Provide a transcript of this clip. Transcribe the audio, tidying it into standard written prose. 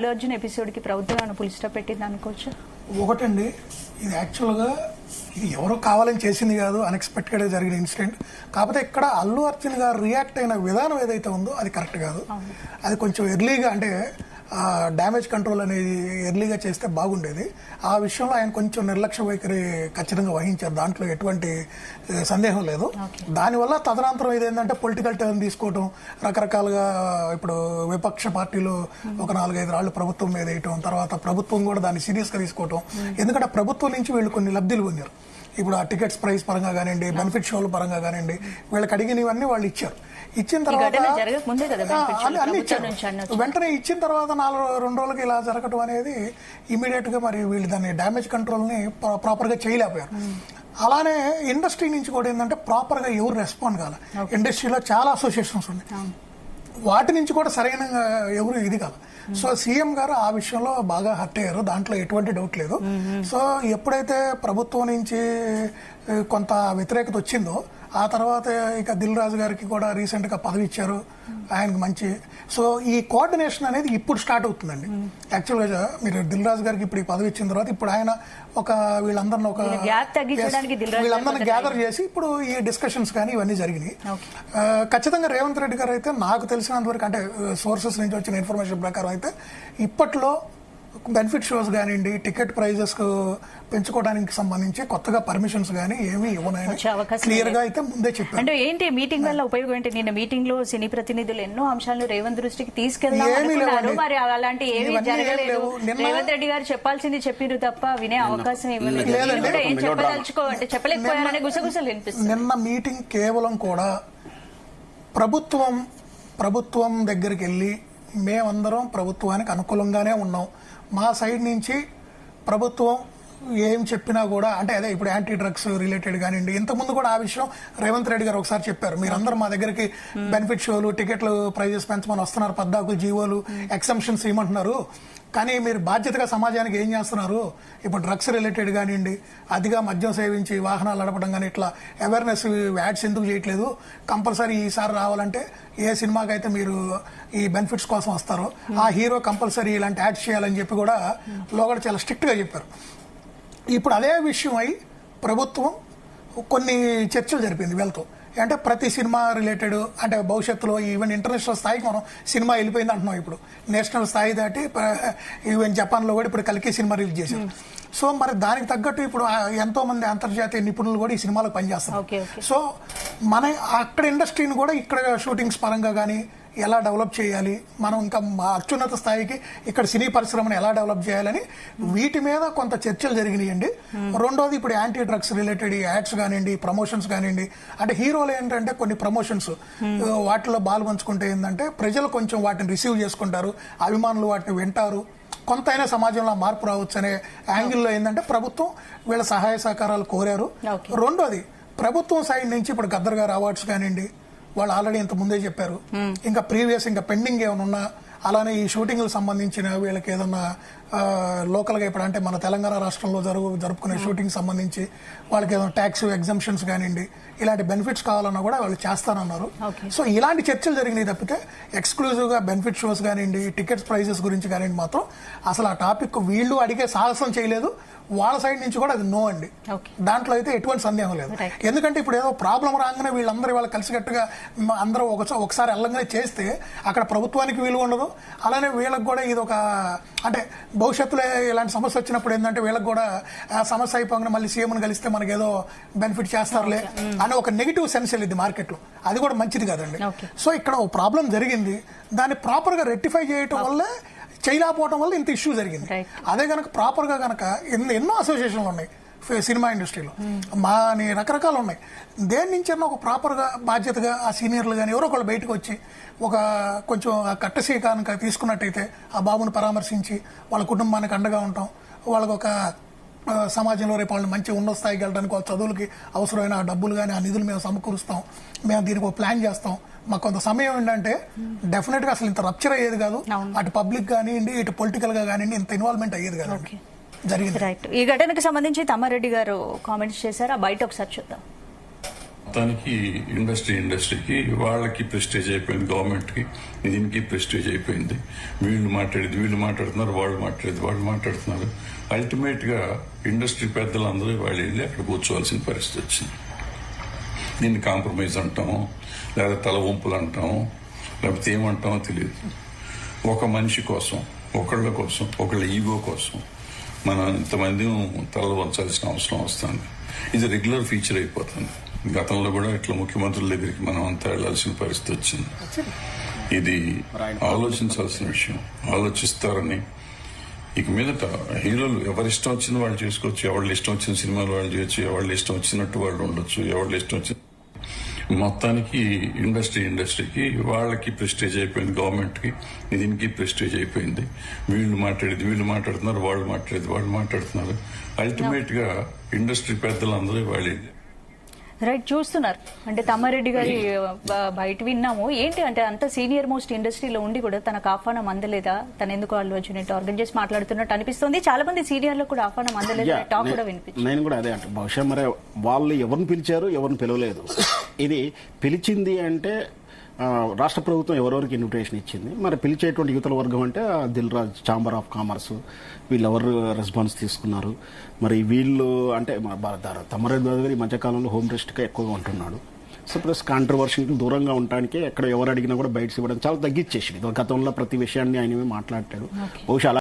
Allu Arjun episode కి ప్రభుత్వం full stop పెట్టింది అనుకోవచ్చు. ఒకటండి, ఇది యాక్చువల్గా ఇది ఎవరో కావాలని చేసింది కాదు, అన్ఎక్స్పెక్టెడ్గా జరిగిన ఇన్సిడెంట్. కాకపోతే ఇక్కడ అల్లు అర్జున్ గారు రియాక్ట్ అయిన విధానం ఏదైతే ఉందో అది కరెక్ట్ కాదు. అది కొంచెం ఎర్లీగా, అంటే డ్యామేజ్ కంట్రోల్ అనేది ఎర్లీగా చేస్తే బాగుండేది. ఆ విషయంలో ఆయన కొంచెం నిర్లక్ష్య వైఖరి ఖచ్చితంగా వహించారు, దాంట్లో ఎటువంటి సందేహం లేదు. దానివల్ల తదనంతరం ఇదేంటంటే పొలిటికల్ టర్న్ తీసుకోవటం, రకరకాలుగా ఇప్పుడు విపక్ష పార్టీలు ఒక 4-5 రాళ్లు ప్రభుత్వం మీద వేయటం, తర్వాత ప్రభుత్వం కూడా దాన్ని సీరియస్గా తీసుకోవటం. ఎందుకంటే ప్రభుత్వం నుంచి వీళ్ళు కొన్ని లబ్ధులు పొందారు. ఇప్పుడు ఆ టికెట్స్ ప్రైస్ పరంగా కానివ్వండి, బెనిఫిట్ షోల పరంగా కానివ్వండి, వీళ్ళకి అడిగినవన్నీ వాళ్ళు ఇచ్చారు. ఇచ్చిన తర్వాత అన్ని ఇచ్చారు. వెంటనే ఇచ్చిన తర్వాత 2 రోజులకి ఇలా జరగటం అనేది ఇమీడియట్ గా మరి వీళ్ళు దాన్ని డ్యామేజ్ కంట్రోల్ ని ప్రాపర్ గా చేయలేకపోయారు. అలానే ఇండస్ట్రీ నుంచి కూడా ఏంటంటే ప్రాపర్ గా ఎవరు రెస్పాండ్ కావాలి. ఇండస్ట్రీలో చాలా అసోసియేషన్స్ ఉన్నాయి, వాటి నుంచి కూడా సరైన ఎవరు ఇది కాదు. సో సీఎం గారు ఆ విషయంలో బాగా హర్ట్ అయ్యారు, దాంట్లో ఎటువంటి డౌట్ లేదు. సో ఎప్పుడైతే ప్రభుత్వం నుంచి కొంత వ్యతిరేకత వచ్చిందో ఆ తర్వాత ఇక దిల్ రాజు గారికి కూడా రీసెంట్ గా పదవి ఇచ్చారు, ఆయనకు మంచి. సో ఈ కోఆర్డినేషన్ అనేది ఇప్పుడు స్టార్ట్ అవుతుందండి. యాక్చువల్ గా మీరు దిల్ రాజు గారికి ఇప్పుడు ఈ పదవి ఇచ్చిన తర్వాత ఇప్పుడు ఆయన వీళ్ళందరినీ గ్యాదర్ చేసి ఇప్పుడు ఈ డిస్కషన్స్ కానీ ఇవన్నీ జరిగినాయి. ఖచ్చితంగా రేవంత్ రెడ్డి గారు అయితే నాకు తెలిసినంత వరకు, అంటే సోర్సెస్ నుంచి వచ్చిన ఇన్ఫర్మేషన్ ప్రకారం అయితే ఇప్పట్లో బెనిఫిట్ షోస్ కానివ్వండి, టికెట్ ప్రైజెస్ పెంచుకోవడానికి సంబంధించి కొత్తగా పర్మిషన్స్ గానీ ఏమీ ఇవ్వనని క్లియర్ గా అయితే ముందే చెప్పారు. అంటే ఏంటి మీటింగ్ వల్ల ఉపయోగం ఏంటి? నిన్న మీటింగ్ లో సినీ ప్రతినిధులు ఎన్నో అంశాలను రేవంత్ దృష్టికి తీసుకెళ్లారు, మరి అలాంటి ఏమీ జరగలేదు. రేవంత్ రెడ్డి గారు చెప్పాల్సింది చెప్పిరు తప్ప వినే అవకాశం ఇవ్వలేదు. ఏం చెప్పదలుచుకోవాలంటే చెప్పలేకపోయారనే గుసగుసలు వినిపిస్తుంది. నిన్న మీటింగ్ కేవలం కూడా ప్రభుత్వం దగ్గరికి వెళ్లి మేమందరం ప్రభుత్వానికి అనుకూలంగానే ఉన్నాం, మా సైడ్ నుంచి ప్రభుత్వం ఏం చెప్పినా కూడా, అంటే అదే ఇప్పుడు యాంటీ డ్రగ్స్ రిలేటెడ్ కానివ్వండి, ఇంతకుముందు కూడా ఆ విషయం రేవంత్ రెడ్డి గారు ఒకసారి చెప్పారు. మీరందరూ మా దగ్గరికి బెనిఫిట్ షోలు, టికెట్లు ప్రైజెస్ పెంచమని వస్తున్నారు, 14 జీవోలు, ఎగ్జంప్షన్స్ ఏమంటున్నారు, కానీ మీరు బాధ్యతగా సమాజానికి ఏం చేస్తున్నారు? ఇప్పుడు డ్రగ్స్ రిలేటెడ్ కానివ్వండి, అతిగా మద్యం సేవించి వాహనాలు నడపడం కానీ ఇట్లా అవేర్నెస్ యాడ్స్ ఎందుకు చేయట్లేదు? కంపల్సరీ ఈసారి రావాలంటే ఏ సినిమాకైతే మీరు ఈ బెనిఫిట్స్ కోసం వస్తారో ఆ హీరో కంపల్సరీ ఇలాంటి యాడ్స్ చేయాలని చెప్పి కూడా లోగడ చాలా స్ట్రిక్ట్ గా చెప్పారు. ఇప్పుడు అదే విషయం అయి ప్రభుత్వం కొన్ని చర్చలు జరిపింది వీళ్ళతో. అంటే ప్రతి సినిమా రిలేటెడ్, అంటే భవిష్యత్తులో ఈవెన్ ఇంటర్నేషనల్ స్థాయికి మనం సినిమా వెళ్ళిపోయింది అంటున్నాం. ఇప్పుడు నేషనల్ స్థాయి దాటి ఈవెన్ జపాన్లో కూడా ఇప్పుడు కల్కి సినిమా రిలీజ్ చేశారు. సో మరి దానికి తగ్గట్టు ఇప్పుడు ఎంతో మంది అంతర్జాతీయ నిపుణులు కూడా ఈ సినిమాలో పనిచేస్తారు. సో మన అక్కడ ఇండస్ట్రీని కూడా ఇక్కడ షూటింగ్స్ పరంగా కానీ ఎలా డెవలప్ చేయాలి, మనం ఇంకా అత్యున్నత స్థాయికి ఇక్కడ సినీ పరిశ్రమను ఎలా డెవలప్ చేయాలని వీటి మీద కొంత చర్చలు జరిగినాయండి. రెండోది ఇప్పుడు యాంటీ డ్రగ్స్ రిలేటెడ్ యాడ్స్ కానివ్వండి, ప్రమోషన్స్ కానివ్వండి, అంటే హీరోలు ఏంటంటే కొన్ని ప్రమోషన్స్ వాటిలో బాల్ పంచుకుంటే ఏంటంటే ప్రజలు కొంచెం వాటిని రిసీవ్ చేసుకుంటారు, అభిమానులు వాటిని వింటారు, కొంతైనా సమాజంలో మార్పు రావచ్చు అనే యాంగిల్లో ఏంటంటే ప్రభుత్వం వీళ్ళ సహాయ సహకారాలు కోరారు. రెండోది ప్రభుత్వం సైడ్ నుంచి ఇప్పుడు గద్దర్ గారు అవార్డ్స్ కానివ్వండి, వాళ్ళు ఆల్రెడీ ఇంత ముందే చెప్పారు, ఇంకా ప్రీవియస్ ఇంకా పెండింగ్ ఏమైనా ఉన్నా, అలానే ఈ షూటింగ్లకు సంబంధించిన వీళ్ళకి ఏదన్నా లోకల్గా ఇప్పుడు అంటే మన తెలంగాణ రాష్ట్రంలో జరుపుకునే షూటింగ్ సంబంధించి వాళ్ళకి ఏదైనా ట్యాక్స్ ఎగ్జంప్షన్స్ కానివ్వండి, ఇలాంటి బెనిఫిట్స్ కావాలన్నా కూడా వాళ్ళు చేస్తానన్నారు. సో ఇలాంటి చర్చలు జరిగినాయి తప్పితే ఎక్స్క్లూజివ్ గా బెనిఫిట్ షోస్ కానివ్వండి, టికెట్స్ ప్రైజెస్ గురించి కానివ్వండి మాత్రం అసలు ఆ టాపిక్ వీళ్ళు అడిగే సాహసం చేయలేదు. వాళ్ళ సైడ్ నుంచి కూడా అది నో అండి, దాంట్లో అయితే ఎటువంటి సందేహం లేదు. ఎందుకంటే ఇప్పుడు ఏదో ప్రాబ్లం రాగానే వీళ్ళందరూ వాళ్ళ కలిసికట్టుగా అందరూ ఒకసారి అల్లంగానే చేస్తే అక్కడ ప్రభుత్వానికి విలువ ఉండదు, అలానే వీళ్ళకి కూడా ఇది ఒక, అంటే భవిష్యత్తులో ఇలాంటి సమస్య వచ్చినప్పుడు ఏంటంటే వీళ్ళకి కూడా సమస్య అయిపోగానే మళ్ళీ సీఎంను కలిస్తే మనకి ఏదో బెనిఫిట్ చేస్తారులే అని ఒక నెగిటివ్ సెన్స్ వెళ్ళింది మార్కెట్లో, అది కూడా మంచిది కాదండి. సో ఇక్కడ ఒక ప్రాబ్లం జరిగింది, దాన్ని ప్రాపర్ గా రెక్టిఫై చేయటం వల్లే, చేయలేకపోవడం వల్ల ఇంత ఇష్యూ జరిగింది. అదే కనుక ప్రాపర్ గా కనుక ఎన్నో అసోసియేషన్లు ఉన్నాయి సినిమా ఇండస్ట్రీలో, రకరకాలు ఉన్నాయి. దేని నుంచి ఒక ప్రాపర్ గా బాధ్యతగా ఆ సీనియర్లు కానీ ఎవరో ఒకళ్ళు బయటకు వచ్చి ఒక కొంచెం కట్టసీ కనుక తీసుకున్నట్టయితే ఆ బాబుని పరామర్శించి వాళ్ళ కుటుంబానికి అండగా ఉంటాం, వాళ్ళకు ఒక సమాజంలో రేపు వాళ్ళు మంచి ఉన్నత స్థాయికి వెళ్ళడానికి వాళ్ళ చదువులకి అవసరమైన ఆ డబ్బులు కానీ ఆ నిధులు మేము సమకూరుస్తాం, మేము దీనికి ఒక ప్లాన్ చేస్తాం. మాకు కొంత సమయం ఏంటంటే డెఫినెట్ గా అసలు ఇంత రప్చర్ అయ్యేది కాదు, అటు పబ్లిక్ కానివ్వండి ఇటు పొలిటికల్ గా కానివ్వండి ఇంత ఇన్వాల్వ్మెంట్ అయ్యేది కాదు జరిగింది. ఈ ఘటనకు సంబంధించి తమ్మారెడ్డి గారు కామెంట్స్ చేశారు, బయట ఒకసారి చూద్దాం. మొత్తానికి ఇండస్ట్రీకి వాళ్ళకి ప్రెస్టేజ్ అయిపోయింది, గవర్నమెంట్కి దీనికి ప్రెస్టేజ్ అయిపోయింది. వీళ్ళు మాట్లాడుతున్నారు, వాళ్ళు మాట్లాడుతున్నారు. అల్టిమేట్ గా ఇండస్ట్రీ పెద్దలందరూ వాళ్ళు వెళ్ళి అక్కడ కూర్చోవలసిన పరిస్థితి వచ్చింది. దీన్ని కాంప్రమైజ్ అంటాము, లేదా తల వంపులు అంటాము, లేకపోతే ఏమంటామో తెలియదు. ఒక మనిషి కోసం, ఒకళ్ళ ఈగో కోసం మనం ఇంతమంది తలలు వంచాల్సిన అవసరం వస్తుంది. ఇది రెగ్యులర్ ఫీచర్ అయిపోతుంది. గతంలో కూడా ఇట్లా ముఖ్యమంత్రుల దగ్గరికి మనం అంతా వెళ్లాల్సిన పరిస్థితి వచ్చింది. ఇది ఆలోచించాల్సిన విషయం. ఆలోచిస్తారని ఇక మీదట హీరోలు ఎవరిష్టం వచ్చింది వాళ్ళు చేసుకోవచ్చు, ఎవరి ఇష్టం వచ్చిన సినిమాలు వాళ్ళు చేయొచ్చు, ఎవరి ఇష్టం వచ్చినట్టు వాళ్ళు ఉండొచ్చు, ఎవరి ఇష్టం వచ్చిన మొత్తానికి ఇండస్ట్రీకి వాళ్ళకి ప్రెస్టేజ్ అయిపోయింది, గవర్నమెంట్కి దీనికి ప్రెస్టేజ్ అయిపోయింది. వీళ్ళు మాట్లాడుతున్నారు, వాళ్ళు మాట్లాడుతున్నారు. అల్టిమేట్ గా ఇండస్ట్రీ పెద్దలందరూ వాళ్ళు రైట్ చూస్తున్నారు. అంటే తమ్మారెడ్డి గారి బయట విన్నాము. ఏంటి అంటే అంత సీనియర్ మోస్ట్ ఇండస్ట్రీలో ఉండి కూడా తనకు ఆహ్వానం అందలేదా, తను ఎందుకు అల్లు అర్జున్ టార్గెట్ చేసి మాట్లాడుతున్నట్టు అనిపిస్తుంది. చాలా మంది సీనియర్లకు కూడా ఆహ్వానం అందలేదు టాక్ కూడా వినిపించింది. నేను కూడా అదే అంటే బహుశా మరి వాళ్ళు ఎవరిని పిలిచారు, ఎవరిని పిలవలేదు. ఇది పిలిచింది అంటే రాష్ట్ర ప్రభుత్వం ఎవరెవరికి ఇన్విటేషన్ ఇచ్చింది. మరి పిలిచేటువంటి యువతల వర్గం అంటే Dil Raj, chamber of commerce, వీళ్ళెవరు రెస్పాన్స్ తీసుకున్నారు. మరి వీళ్ళు అంటే తమ్మారెడ్డి గారు ఈ మధ్యకాలంలో హోమ్ రెస్ట్గా ఎక్కువగా ఉంటున్నాడు. సో ప్లస్ కాంట్రవర్షన్కి దూరంగా ఉండడానికి ఎక్కడ ఎవరు అడిగినా కూడా బయటకు ఇవ్వడం చాలా తగ్గించేసింది. గతంలో ప్రతి విషయాన్ని ఆయన మాట్లాడతాడు. బహుశా